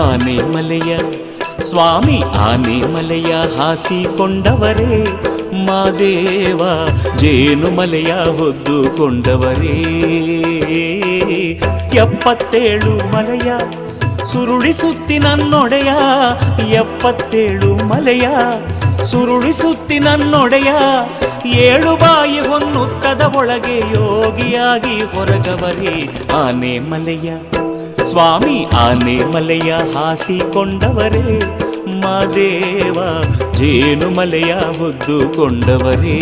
ಆನೆಮಲೆಯ ಸ್ವಾಮಿ ಆನೆಮಲೆಯ ಹಾಸಿಕೊಂಡವರೇ ಮಾದೇವ ಜೇನುಮಲೆಯ ಹೊದ್ದುಕೊಂಡವರೇ 77 ಮಲೆಯ ಸುರುಳಿಸುತ್ತಿ ನನ್ನೊಡೆಯ 77 ಮಲೆಯ ಸುರುಳಿಸುತ್ತಿ ನನ್ನೊಡೆಯ 7 ಬಾಯಿ ಹೊನ್ನುತ್ತದ ಒಳಗೆ ಯೋಗಿಯಾಗಿ ಹೊರಗವರೇ ಆನೆಮಲೆಯ ಸ್ವಾಮಿ ಆನೆಮಲೆಯ ಹಾಸಿಕೊಂಡವರೇ ಮಾದೇವ ಜೇನುಮಲೆಯ ಹೊದ್ದುಕೊಂಡವರೇ